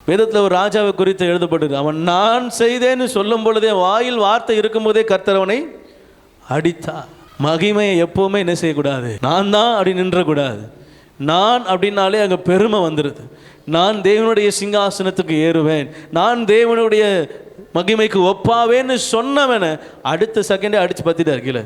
வேதத்தில் ஒரு ராஜாவை குறித்து எழுதப்பட்டது. அவன் நான் செய்தேன்னு சொல்லும் பொழுதே, வாயில் வார்த்தை இருக்கும்போதே கர்த்தர் அவனை அடித்தார். மகிமையை எப்போவுமே என்ன செய்யக்கூடாது, நான் தான் அப்படி நின்றக்கூடாது. நான் அப்படின்னாலே அங்கே பெருமை வந்துடுது. நான் தேவனுடைய சிங்காசனத்துக்கு ஏறுவேன், நான் தேவனுடைய மகிமைக்கு ஒப்பாவேன்னு சொன்னவனை அடுத்த செகண்டே அடித்து பற்றிட்டார் கீழே.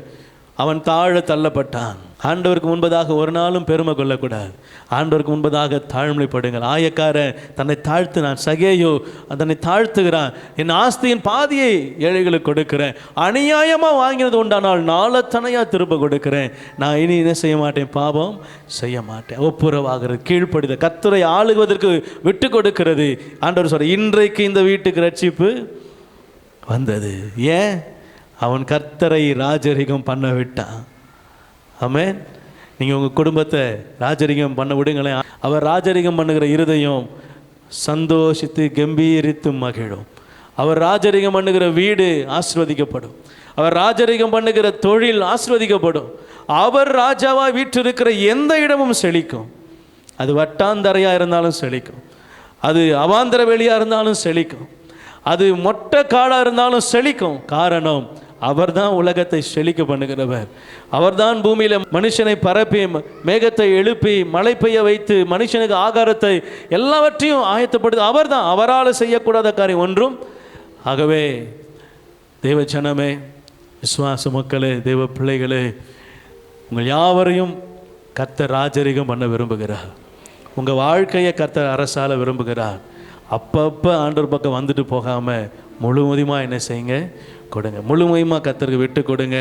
அவன் தாழ தள்ளப்பட்டான். ஆண்டவருக்கு முன்பதாக ஒரு நாளும் பெருமை கொள்ளக்கூடாது. ஆண்டவருக்கு முன்பதாக தாழ்மைப்படுங்கள். ஆயக்காரன் தன்னை தாழ்த்தினான். சகேயோ தன்னை தாழ்த்துகிறான். என் ஆஸ்தியின் பாதியை ஏழைகளுக்கு கொடுக்கிறேன், அநியாயமாக வாங்கினது உண்டானால் நாளத்தனையாக திரும்ப கொடுக்கிறேன், நான் இனி என்ன செய்ய மாட்டேன், பாவம் செய்ய மாட்டேன். ஒப்புரவாகிறது, கீழ்ப்படுத, கர்த்தரை ஆளுவதற்கு விட்டு கொடுக்கிறது. ஆண்டவர் சொல்ற, இன்றைக்கு இந்த வீட்டுக்கு ரட்சிப்பு வந்தது. ஏன்? அவன் கர்த்தரை ராஜரிகம் பண்ண விட்டான். ஆமென். நீங்கள் உங்கள் குடும்பத்தை ராஜரிகம் பண்ண விடுங்களேன். அவர் ராஜரிகம் பண்ணுகிற இருதயம் சந்தோஷித்து கம்பீரித்து மகிழும். அவர் ராஜரிகம் பண்ணுகிற வீடு ஆசீர்வதிக்கப்படும். அவர் ராஜரிகம் பண்ணுகிற தொழில் ஆசீர்வதிக்கப்படும். அவர் ராஜாவாக வீற்றிருக்கிற எந்த இடமும் செழிக்கும். அது வட்டாந்தரையாக இருந்தாலும் செழிக்கும், அது அவாந்தர வெளியாக இருந்தாலும் செழிக்கும், அது மொட்டை காடாக இருந்தாலும் செழிக்கும். காரணம், அவர் தான் உலகத்தை செழிக்க பண்ணுகிறவர். அவர் தான் பூமியில் மனுஷனை பரப்பி, மேகத்தை எழுப்பி, மழை பெய்ய வைத்து, மனுஷனுக்கு ஆகாரத்தை எல்லாவற்றையும் ஆயத்தப்படுது அவர் தான். அவரால் செய்யக்கூடாத காரியம் ஒன்றும். ஆகவே தேவ ஜனமே, விசுவாச மக்களே, தேவ பிள்ளைகளே, உங்கள் யாவரையும் கர்த்தர் ராஜரிகம் பண்ண விரும்புகிறார். உங்கள் வாழ்க்கையை கர்த்தர் அரசால விரும்புகிறார். அப்பப்போ ஆண்டவர் பக்கம் வந்துட்டு போகாமல் முழுவதுமாக என்ன செய்யுங்க, கொடுங்க. முழுமையுமாக கர்த்தருக்கு விட்டு கொடுங்க.